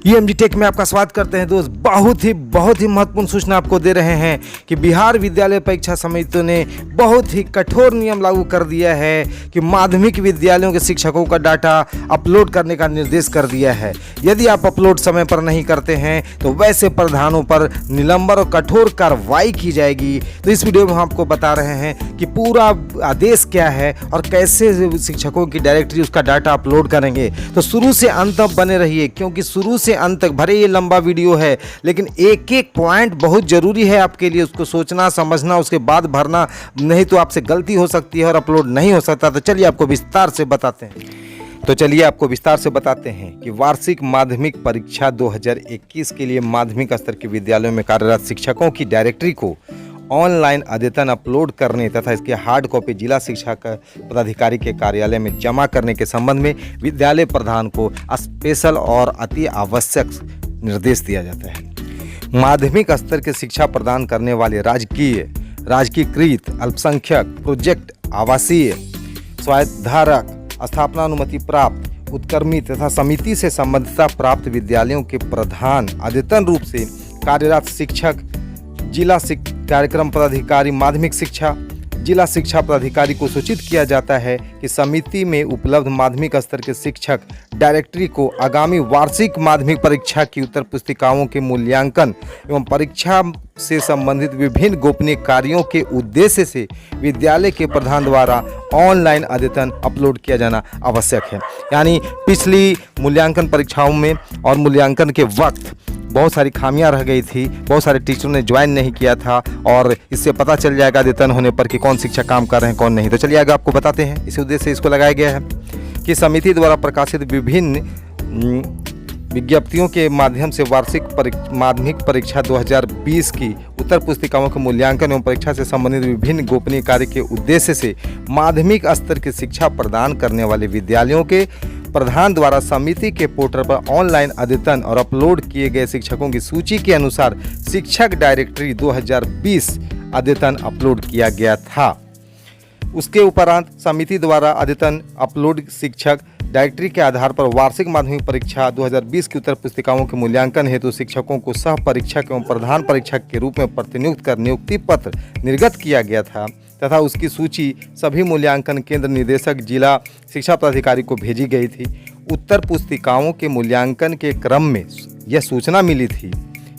EMG take में आपका स्वागत करते हैं दोस्त। बहुत ही महत्वपूर्ण सूचना आपको दे रहे हैं कि बिहार विद्यालय परीक्षा समिति ने बहुत ही कठोर नियम लागू कर दिया है कि माध्यमिक विद्यालयों के शिक्षकों का डाटा अपलोड करने का निर्देश कर दिया है। यदि आप अपलोड समय पर नहीं करते हैं तो वैसे प्रधानों पर निलंबन और कठोर कार्रवाई की जाएगी। तो इस वीडियो में हम आपको बता रहे हैं कि पूरा आदेश क्या है और कैसे शिक्षकों की डायरेक्टरी उसका डाटा अपलोड करेंगे। तो शुरू से अंत तक बने रहिए, क्योंकि शुरू से अंत तक भरे ये लंबा वीडियो है, लेकिन एक एक पॉइंट बहुत जरूरी है आपके लिए, उसको सोचना समझना उसके बाद भरना, नहीं तो आपसे गलती हो सकती है और अपलोड नहीं हो सकता। तो चलिए आपको विस्तार से बताते हैं कि वार्षिक माध्यमिक परीक्षा 2021 के लिए माध्यमिक स्तर के विद्यालयों में कार्यरत शिक्षकों की डायरेक्टरी को ऑनलाइन अद्यतन अपलोड करने तथा इसके हार्ड कॉपी जिला शिक्षा पदाधिकारी के कार्यालय में जमा करने के संबंध में विद्यालय प्रधान को स्पेशल और अति आवश्यक निर्देश दिया जाता है। माध्यमिक स्तर के शिक्षा प्रदान करने वाले राजकीयकृत अल्पसंख्यक प्रोजेक्ट आवासीय स्वायत्तधारक स्थापना अनुमति प्राप्त उत्क्रमित तथा समिति से संबद्धता प्राप्त विद्यालयों के प्रधान अद्यतन रूप से कार्यरत शिक्षक जिला कार्यक्रम पदाधिकारी माध्यमिक शिक्षा जिला शिक्षा पदाधिकारी को सूचित किया जाता है कि समिति में उपलब्ध माध्यमिक स्तर के शिक्षक डायरेक्टरी को आगामी वार्षिक माध्यमिक परीक्षा की उत्तर पुस्तिकाओं के मूल्यांकन एवं परीक्षा से संबंधित विभिन्न गोपनीय कार्यों के उद्देश्य से विद्यालय के प्रधान द्वारा ऑनलाइन अद्यतन अपलोड किया जाना आवश्यक है। यानी पिछली मूल्यांकन परीक्षाओं में और मूल्यांकन के वक्त बहुत सारी खामियां रह गई थी, बहुत सारे टीचरों ने ज्वाइन नहीं किया था और इससे पता चल जाएगा अद्यतन होने पर कि कौन शिक्षक काम कर रहे हैं कौन नहीं। तो चलिए आगे आपको बताते हैं। इसी उद्देश्य से इसको लगाया गया है कि समिति द्वारा प्रकाशित विभिन्न विज्ञप्तियों के माध्यम से वार्षिक माध्यमिक परीक्षा 2020 की उत्तर पुस्तिकाओं के मूल्यांकन एवं परीक्षा से संबंधित विभिन्न गोपनीय कार्य के उद्देश्य से माध्यमिक स्तर की शिक्षा प्रदान करने वाले विद्यालयों के प्रधान द्वारा समिति के पोर्टल पर ऑनलाइन अद्यतन और अपलोड किए गए शिक्षकों की सूची के अनुसार शिक्षक डायरेक्टरी 2020 अद्यतन अपलोड किया गया था। उसके उपरांत समिति द्वारा अद्यतन अपलोड शिक्षक डायरेक्टरी के आधार पर वार्षिक माध्यमिक परीक्षा 2020 की उत्तर पुस्तिकाओं के मूल्यांकन हेतु शिक्षकों को सह परीक्षक एवं प्रधान परीक्षक के रूप में प्रतिनियुक्त कर नियुक्ति पत्र निर्गत किया गया था तथा उसकी सूची सभी मूल्यांकन केंद्र निदेशक जिला शिक्षा पदाधिकारी को भेजी गई थी। उत्तर पुस्तिकाओं के मूल्यांकन के क्रम में यह सूचना मिली थी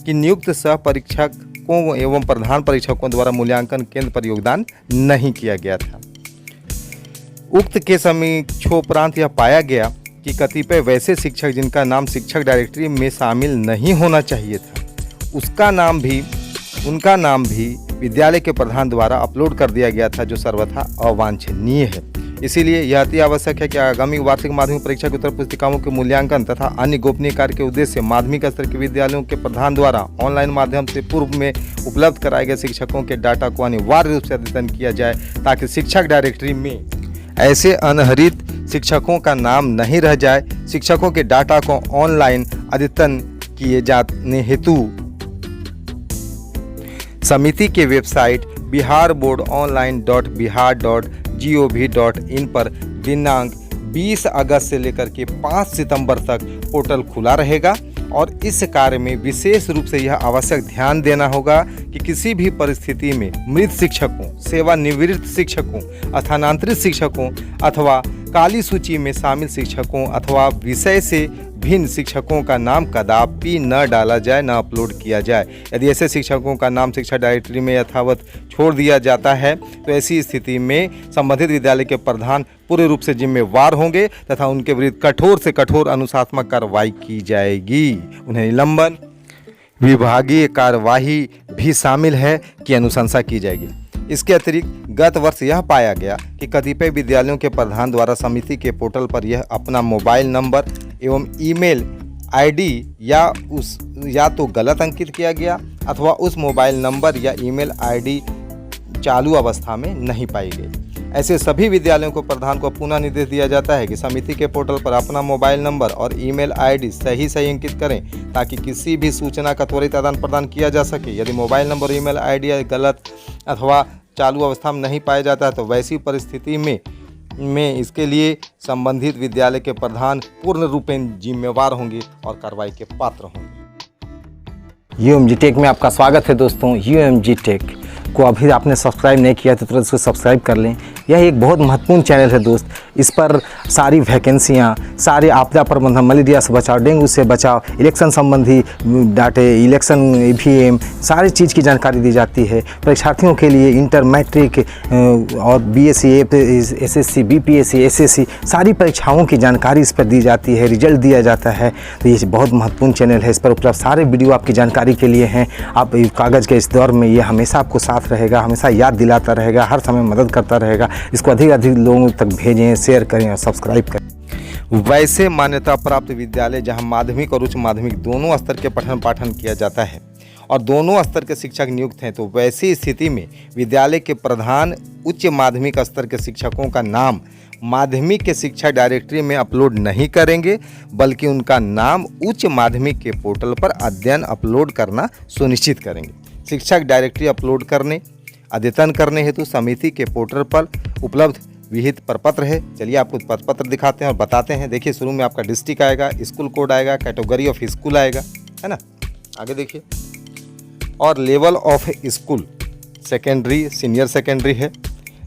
कि नियुक्त सह परीक्षकों एवं प्रधान परीक्षकों द्वारा मूल्यांकन केंद्र पर योगदान नहीं किया गया था। उक्त के समीक्षोपरांत यह पाया गया कि कतिपय वैसे शिक्षक जिनका नाम शिक्षक डायरेक्टरी में शामिल नहीं होना चाहिए था, उनका नाम भी विद्यालय के प्रधान द्वारा अपलोड कर दिया गया था, जो सर्वथा अवांछनीय है। इसीलिए यह अति आवश्यक है कि आगामी वार्षिक माध्यमिक परीक्षा की उत्तर पुस्तिकाओं के मूल्यांकन तथा अन्य गोपनीय कार्य के उद्देश्य से माध्यमिक स्तर के विद्यालयों के प्रधान द्वारा ऑनलाइन माध्यम से पूर्व में उपलब्ध कराए गए शिक्षकों के डाटा को अनिवार्य रूप से अद्यतन किया जाए, ताकि शिक्षक डायरेक्टरी में ऐसे अनहरित शिक्षकों का नाम नहीं रह जाए। शिक्षकों के डाटा को ऑनलाइन अद्यतन किए जाने हेतु समिति के वेबसाइट biharboardonline.bihar.gov.in पर दिनांक 20 अगस्त से लेकर के 5 सितंबर तक पोर्टल खुला रहेगा और इस कार्य में विशेष रूप से यह आवश्यक ध्यान देना होगा कि किसी भी परिस्थिति में मृत शिक्षकों, सेवानिवृत्त शिक्षकों, स्थानांतरित शिक्षकों अथवा काली सूची में शामिल शिक्षकों अथवा विषय से भिन्न शिक्षकों का नाम कदापि न डाला जाए, न अपलोड किया जाए। यदि ऐसे शिक्षकों का नाम शिक्षा डायरेक्टरी में यथावत छोड़ दिया जाता है तो ऐसी स्थिति में संबंधित विद्यालय के प्रधान पूरे रूप से जिम्मेवार होंगे तथा उनके विरुद्ध कठोर से कठोर अनुशासनात्मक कार्रवाई की जाएगी। उन्हें निलंबन, विभागीय कार्यवाही भी शामिल है कि अनुशंसा की जाएगी। इसके अतिरिक्त गत वर्ष यह पाया गया कि कतिपय विद्यालयों के प्रधान द्वारा समिति के पोर्टल पर यह अपना मोबाइल नंबर एवं ईमेल आईडी या तो गलत अंकित किया गया अथवा उस मोबाइल नंबर या ईमेल आईडी चालू अवस्था में नहीं पाई गई। ऐसे सभी विद्यालयों को प्रधान को पुनः निर्देश दिया जाता है कि समिति के पोर्टल पर अपना मोबाइल नंबर और ईमेल आईडी सही अंकित करें, ताकि किसी भी सूचना का त्वरित आदान प्रदान किया जा सके। यदि मोबाइल नंबर और ईमेल आईडी गलत अथवा चालू अवस्था में नहीं पाया जाता है तो वैसी परिस्थिति में में इसके लिए संबंधित विद्यालय के प्रधान पूर्ण रूपेण जिम्मेवार होंगे और कार्रवाई के पात्र होंगे। UMG टेक में आपका स्वागत है दोस्तों। UMG टेक को अभी आपने सब्सक्राइब नहीं किया तो तुरंत इसको सब्सक्राइब कर लें। यह एक बहुत महत्वपूर्ण चैनल है दोस्त। इस पर सारी वैकेंसियाँ, सारे आपदा प्रबंधन, मलेरिया से बचाव, डेंगू से बचाव, इलेक्शन संबंधी डाटे, इलेक्शन EVM, सारी चीज़ की जानकारी दी जाती है। परीक्षार्थियों के लिए इंटर, मैट्रिक और BSc, SSC, BPSC, SSC सारी परीक्षाओं की जानकारी इस पर दी जाती है, रिजल्ट दिया जाता है। तो ये बहुत महत्वपूर्ण चैनल है। इस पर उपलब्ध सारे वीडियो आपकी जानकारी के लिए हैं। आप कागज़ के इस दौर में ये हमेशा आपको साथ रहेगा, हमेशा याद दिलाता रहेगा, हर समय मदद करता रहेगा। इसको अधिक अधिक लोगों तक भेजें, शेयर करें और सब्सक्राइब करें। वैसे मान्यता प्राप्त विद्यालय जहां माध्यमिक और उच्च माध्यमिक दोनों स्तर के पठन पाठन किया जाता है और दोनों स्तर के शिक्षक नियुक्त हैं, तो वैसी स्थिति में विद्यालय के प्रधान उच्च माध्यमिक स्तर के शिक्षकों का नाम माध्यमिक के शिक्षा डायरेक्टरी में अपलोड नहीं करेंगे, बल्कि उनका नाम उच्च माध्यमिक के पोर्टल पर अध्ययन अपलोड करना सुनिश्चित करेंगे। शिक्षक डायरेक्टरी अपलोड करने, अद्यतन करने हेतु समिति के पोर्टल पर उपलब्ध विहित प्रपत्र है। चलिए आपको प्रपत्र दिखाते हैं और बताते हैं। देखिए, शुरू में आपका डिस्ट्रिक्ट आएगा, स्कूल कोड आएगा, कैटेगरी ऑफ स्कूल आएगा, है ना। आगे देखिए, और level of school secondary, senior secondary है,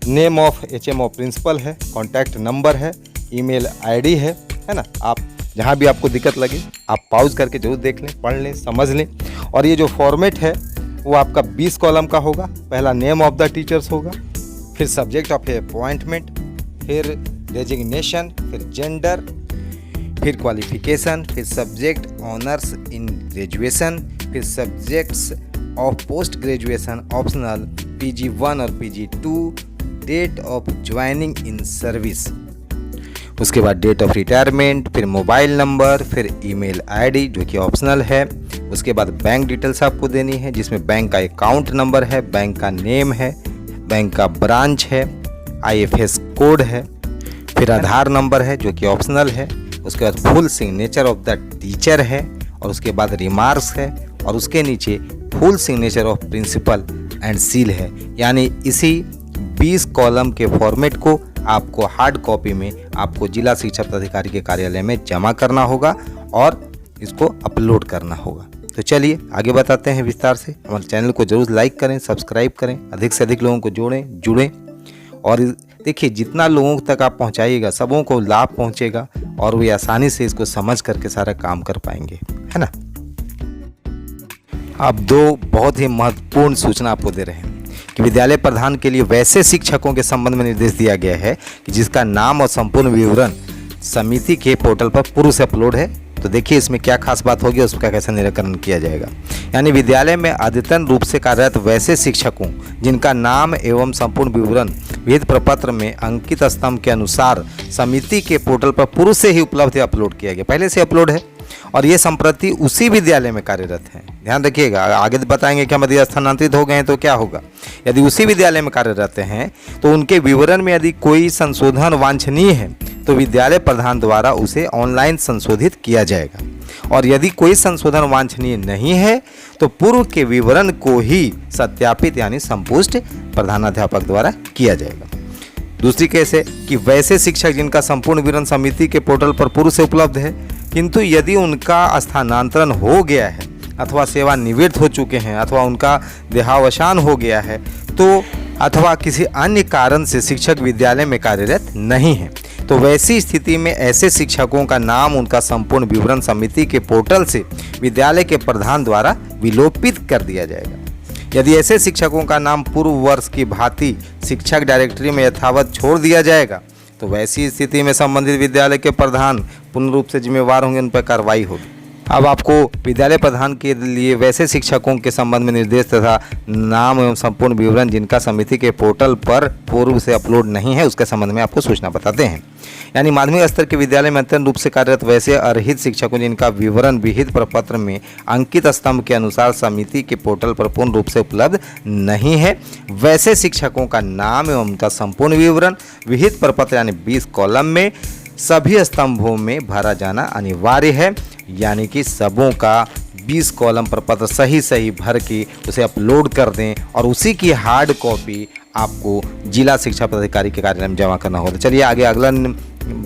नेम ऑफ HMO प्रिंसिपल है, कॉन्टैक्ट नंबर है, ईमेल ID है ना। आप जहाँ भी आपको दिक्कत लगे आप पॉज करके जरूर देख लें, पढ़ लें, समझ लें। और ये जो फॉर्मेट है वो आपका 20 कॉलम का होगा। पहला नेम ऑफ द टीचर्स होगा, फिर सब्जेक्ट ऑफ अपॉइंटमेंट, फिर डेजिग्नेशन, फिर जेंडर, फिर क्वालिफिकेशन, फिर सब्जेक्ट ऑनर्स इन ग्रेजुएशन, फिर subjects of post graduation optional, PG1 और PG2, date of joining in service, उसके बाद डेट ऑफ रिटायरमेंट, फिर मोबाइल नंबर, फिर ईमेल ID जो कि ऑप्शनल है। उसके बाद बैंक डिटेल्स आपको देनी है, जिसमें बैंक का अकाउंट नंबर है, बैंक का नेम है, बैंक का ब्रांच है, IFS कोड है, फिर आधार नंबर है जो कि ऑप्शनल है। उसके बाद full signature of the teacher है, और उसके बाद रिमार्क्स है, और उसके नीचे full signature of principal and seal है। यानी इसी 20 कॉलम के फॉर्मेट को आपको हार्ड कॉपी में आपको जिला शिक्षा पदाधिकारी के कार्यालय में जमा करना होगा और इसको अपलोड करना होगा। तो चलिए आगे बताते हैं विस्तार से। हमारे चैनल को जरूर लाइक करें, सब्सक्राइब करें, अधिक से अधिक लोगों को जुड़ें। और देखिए, जितना लोगों तक आप पहुंचाइएगा सबों को लाभ पहुंचेगा और वे आसानी से इसको समझ करके सारा काम कर पाएंगे, है ना। अब दो बहुत ही महत्वपूर्ण सूचना आपको दे रहे हैं कि विद्यालय प्रधान के लिए वैसे शिक्षकों के संबंध में निर्देश दिया गया है कि जिसका नाम और संपूर्ण विवरण समिति के पोर्टल पर पूर्व से अपलोड है। तो देखिए इसमें क्या खास बात होगी, उसका कैसे निराकरण किया जाएगा। यानी विद्यालय में अद्यतन रूप से कार्यरत वैसे शिक्षकों जिनका नाम एवं संपूर्ण विवरण विहित प्रपत्र में अंकित स्तंभ के अनुसार समिति के पोर्टल पर पूर्व से ही उपलब्ध अपलोड किया गया, पहले से अपलोड है, और ये संप्रति उसी विद्यालय में कार्यरत हैं। ध्यान रखिएगा, आगे बताएंगे कि हम यदि स्थानांतरित हो गए हैं तो क्या होगा। यदि उसी विद्यालय में कार्यरत हैं तो उनके विवरण में यदि कोई संशोधन वांछनीय है तो विद्यालय प्रधान द्वारा उसे ऑनलाइन संशोधित किया जाएगा, और यदि कोई संशोधन वांछनीय नहीं है तो पूर्व के विवरण को ही सत्यापित यानी संपुष्ट प्रधानाध्यापक द्वारा किया जाएगा। दूसरी केस है कि वैसे शिक्षक जिनका संपूर्ण विवरण समिति के पोर्टल पर पूर्व से उपलब्ध है, किंतु यदि उनका स्थानांतरण हो गया है अथवा सेवानिवृत्त हो चुके हैं अथवा उनका देहावसान हो गया है, तो अथवा किसी अन्य कारण से शिक्षक विद्यालय में कार्यरत नहीं है, तो वैसी स्थिति में ऐसे शिक्षकों का नाम, उनका संपूर्ण विवरण समिति के पोर्टल से विद्यालय के प्रधान द्वारा विलोपित कर दिया जाएगा। यदि ऐसे शिक्षकों का नाम पूर्व वर्ष की भांति शिक्षक डायरेक्टरी में यथावत छोड़ दिया जाएगा, तो वैसी स्थिति में संबंधित विद्यालय के प्रधान पूर्ण रूप से जिम्मेवार होंगे, उन पर कार्रवाई होगी। अब आपको विद्यालय प्रधान के लिए वैसे शिक्षकों के संबंध में निर्देश तथा नाम एवं संपूर्ण विवरण जिनका समिति के पोर्टल पर पूर्व से अपलोड नहीं है उसके संबंध में आपको सूचना बताते हैं। यानी माध्यमिक स्तर के विद्यालय में अत्यंत रूप से कार्यरत वैसे अर्हित शिक्षकों जिनका विवरण विहित प्रपत्र में अंकित स्तंभ के अनुसार समिति के पोर्टल पर पूर्ण रूप से उपलब्ध नहीं है, वैसे शिक्षकों का नाम एवं उनका संपूर्ण विवरण विहित प्रपत्र यानी 20 कॉलम में सभी स्तंभों में भरा जाना अनिवार्य है। यानी कि सबों का 20 कॉलम प्रपत्र सही भर के उसे अपलोड कर दें और उसी की हार्ड कॉपी आपको जिला शिक्षा पदाधिकारी के कार्यालय में जमा करना होगा। तो चलिए आगे अगला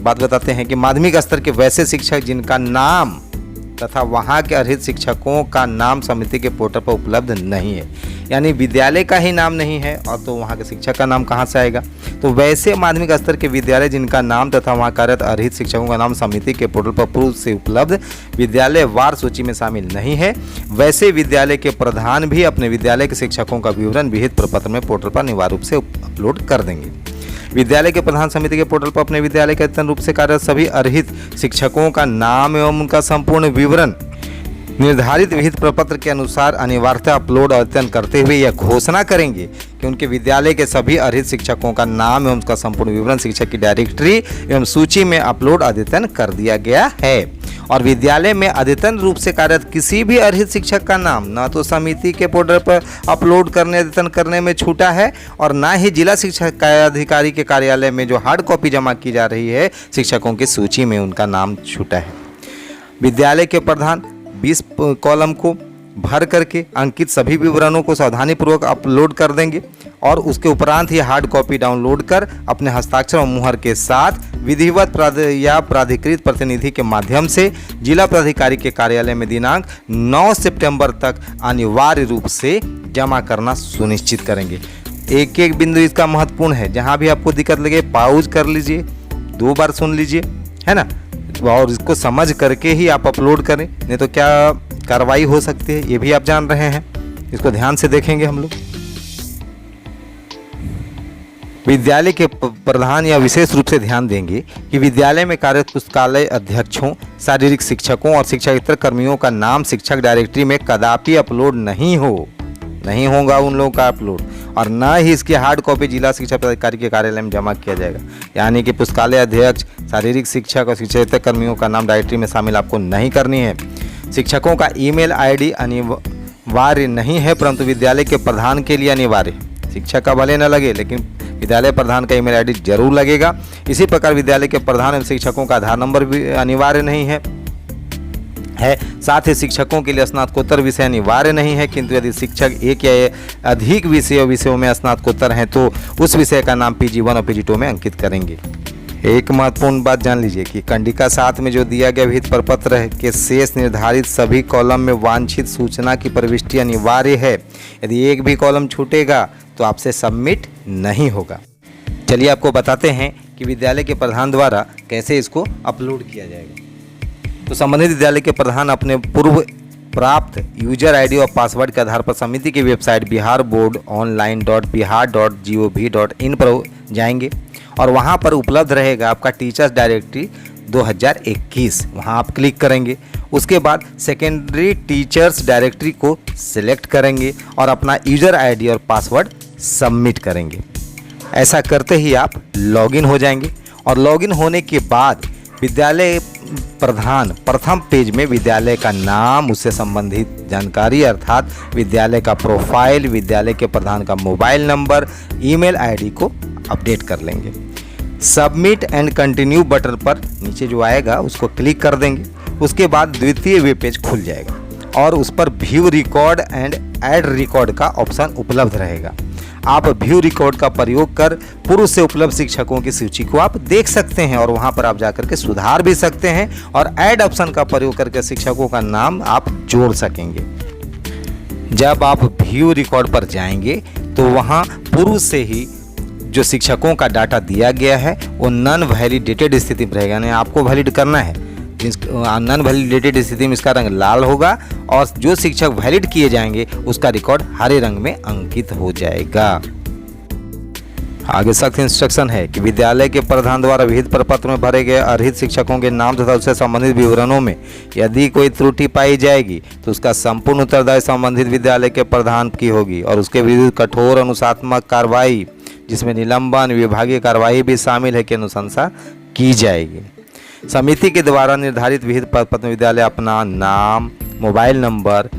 बात बताते हैं कि माध्यमिक स्तर के वैसे शिक्षक जिनका नाम तथा वहाँ के अर्हित शिक्षकों का नाम समिति के पोर्टल पर उपलब्ध नहीं है, यानी विद्यालय का ही नाम नहीं है और तो वहाँ के शिक्षक का नाम कहाँ से आएगा। तो वैसे माध्यमिक स्तर के विद्यालय जिनका नाम तथा वहाँ कार्यरत अर्हित शिक्षकों का नाम समिति के पोर्टल पर पूर्व से उपलब्ध विद्यालय वार सूची में शामिल नहीं है, वैसे विद्यालय के प्रधान भी अपने विद्यालय के शिक्षकों का विवरण विहित प्रपत्र में पोर्टल पर अनिवार्य रूप से अपलोड कर देंगे। विद्यालय के प्रधान समिति के पोर्टल पर अपने विद्यालय के अद्यतन रूप से कार्यरत सभी अर्हित शिक्षकों का नाम एवं उनका संपूर्ण विवरण निर्धारित विहित प्रपत्र के अनुसार अनिवार्यतः अपलोड अद्यतन करते हुए यह घोषणा करेंगे कि उनके विद्यालय के सभी अर्हित शिक्षकों का नाम एवं उनका संपूर्ण विवरण शिक्षक की डायरेक्टरी एवं सूची में अपलोड अद्यतन कर दिया गया है। और विद्यालय में अद्यतन रूप से कार्यरत किसी भी अर्हित शिक्षक का नाम न तो समिति के पोर्टल पर अपलोड करने अद्यतन करने में छूटा है और न ही जिला शिक्षा अधिकारी के कार्यालय में जो हार्ड कॉपी जमा की जा रही है शिक्षकों की सूची में उनका नाम छूटा है। विद्यालय के प्रधान 20 कॉलम को भर करके अंकित सभी विवरणों को सावधानीपूर्वक अपलोड कर देंगे और उसके उपरांत ही हार्ड कॉपी डाउनलोड कर अपने हस्ताक्षर और मुहर के साथ विधिवत या प्राधिकृत प्रतिनिधि के माध्यम से जिला प्राधिकारी के कार्यालय में दिनांक 9 सितंबर तक अनिवार्य रूप से जमा करना सुनिश्चित करेंगे। एक एक बिंदु इसका महत्वपूर्ण है, जहां भी आपको दिक्कत लगे पॉज कर लीजिए, 2 बार सुन लीजिए, है ना, और इसको समझ करके ही आप अपलोड करें, नहीं तो क्या कार्रवाई हो सकती है ये भी आप जान रहे हैं। इसको ध्यान से देखेंगे हम लोग। विद्यालय के प्रधान या विशेष रूप से ध्यान देंगे कि विद्यालय में कार्यरत पुस्तकालय अध्यक्षों, शारीरिक शिक्षकों और शिक्षकेतर कर्मियों का नाम शिक्षक डायरेक्टरी में कदापि अपलोड नहीं होगा उन लोगों का अपलोड, और न ही इसकी हार्ड कॉपी जिला शिक्षा पदाधिकारी के कार्यालय में जमा किया जाएगा। यानी कि पुस्तकालय अध्यक्ष, शारीरिक शिक्षक और शिक्षकेतर कर्मियों का नाम डायरेक्टरी में शामिल आपको नहीं करनी है। शिक्षकों का ईमेल आईडी अनिवार्य नहीं है, परंतु विद्यालय के प्रधान के लिए अनिवार्य है। शिक्षक का भले न लगे लेकिन विद्यालय प्रधान का ईमेल आईडी जरूर लगेगा। इसी प्रकार विद्यालय के प्रधान एवं शिक्षकों का आधार नंबर भी अनिवार्य नहीं है। साथ ही शिक्षकों के लिए स्नातकोत्तर विषय अनिवार्य नहीं है, किंतु यदि शिक्षक एक या अधिक विषयों में स्नातकोत्तर हैं तो उस विषय का नाम PG1 और PG2 में अंकित करेंगे। एक महत्वपूर्ण बात जान लीजिए कि कंडिका 7 में जो दिया गया विहित प्रपत्र है के शेष निर्धारित सभी कॉलम में वांछित सूचना की प्रविष्टि अनिवार्य है। यदि एक भी कॉलम छूटेगा तो आपसे सबमिट नहीं होगा। चलिए आपको बताते हैं कि विद्यालय के प्रधान द्वारा कैसे इसको अपलोड किया जाएगा। तो संबंधित विद्यालय के प्रधान अपने पूर्व प्राप्त यूजर आईडी और पासवर्ड के आधार पर समिति की वेबसाइट biharboardonline.bihar.gov.in पर जाएंगे और वहां पर उपलब्ध रहेगा आपका टीचर्स डायरेक्टरी 2021। वहां आप क्लिक करेंगे। उसके बाद सेकेंडरी टीचर्स डायरेक्टरी को सिलेक्ट करेंगे और अपना यूजर आईडी और पासवर्ड सबमिट करेंगे। ऐसा करते ही आप लॉगिन हो जाएंगे और लॉगिन होने के बाद विद्यालय प्रधान प्रथम पेज में विद्यालय का नाम, उससे संबंधित जानकारी अर्थात विद्यालय का प्रोफाइल, विद्यालय के प्रधान का मोबाइल नंबर, ईमेल आईडी को अपडेट कर लेंगे। सबमिट एंड कंटिन्यू बटन पर नीचे जो आएगा उसको क्लिक कर देंगे। उसके बाद द्वितीय वेब पेज खुल जाएगा और उस पर view record and add record का ऑप्शन उपलब्ध रहेगा। आप व्यू रिकॉर्ड का प्रयोग कर पूर्व से उपलब्ध शिक्षकों की सूची को आप देख सकते हैं और वहां पर आप जाकर के सुधार भी सकते हैं और ऐड ऑप्शन का प्रयोग करके शिक्षकों का नाम आप जोड़ सकेंगे। जब आप व्यू रिकॉर्ड पर जाएंगे तो वहां पूर्व से ही जो शिक्षकों का डाटा दिया गया है वो नॉन वैलिडेटेड स्थिति में रहेगा, यानी आपको वैलिड करना है। नॉन वैलिडेटेड स्थिति में इसका रंग लाल होगा और जो शिक्षक वैलिड किए जाएंगे उसका रिकॉर्ड हरे रंग में अंकित हो जाएगा। आगे सख्त इंस्ट्रक्शन है कि विद्यालय के प्रधान द्वारा विहित प्रपत्र में भरे गए अर्हित शिक्षकों के नाम तथा उससे संबंधित विवरणों में यदि कोई त्रुटि पाई जाएगी तो उसका संपूर्ण उत्तरदायित्व संबंधित विद्यालय के प्रधान की होगी और उसके विरुद्ध कठोर अनुशासनात्मक कार्रवाई, जिसमें निलंबन, विभागीय कार्रवाई भी शामिल है, की अनुशंसा की जाएगी। समिति के द्वारा निर्धारित विहित प्रपत्र में विद्यालय अपना नाम, मोबाइल नंबर,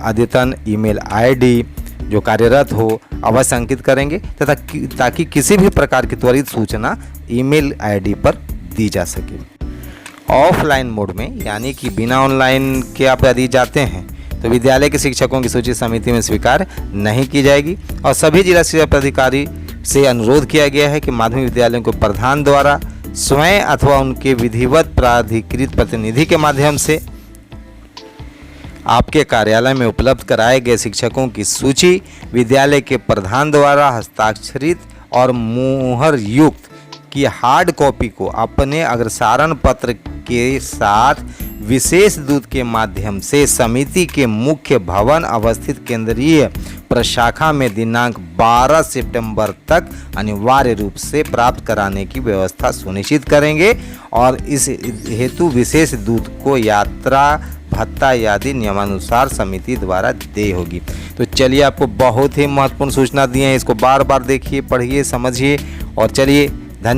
अद्यतन ईमेल आईडी जो कार्यरत हो अवश्य अंकित करेंगे तथा ताकि किसी भी प्रकार की त्वरित सूचना ईमेल आईडी पर दी जा सके। ऑफलाइन मोड में, यानी कि बिना ऑनलाइन के आप यदि जाते हैं तो विद्यालय के शिक्षकों की सूची समिति में स्वीकार नहीं की जाएगी। और सभी जिला शिक्षा पदाधिकारी से अनुरोध किया गया है कि माध्यमिक विद्यालयों को प्रधान द्वारा स्वयं अथवा उनके विधिवत प्राधिकृत प्रतिनिधि के माध्यम से आपके कार्यालय में उपलब्ध कराए गए शिक्षकों की सूची विद्यालय के प्रधान द्वारा हस्ताक्षरित और मुहर युक्त की हार्ड कॉपी को अपने अग्रसारण पत्र के साथ विशेष दूत के माध्यम से समिति के मुख्य भवन अवस्थित केंद्रीय प्रशाखा में दिनांक 12 सितंबर तक अनिवार्य रूप से प्राप्त कराने की व्यवस्था सुनिश्चित करेंगे। और इस हेतु विशेष दूत को यात्रा भत्ता आदि नियमानुसार समिति द्वारा देय होगी। तो चलिए, आपको बहुत ही महत्वपूर्ण सूचना दी है, इसको बार बार देखिए, पढ़िए, समझिए और चलिए। धन्यवाद।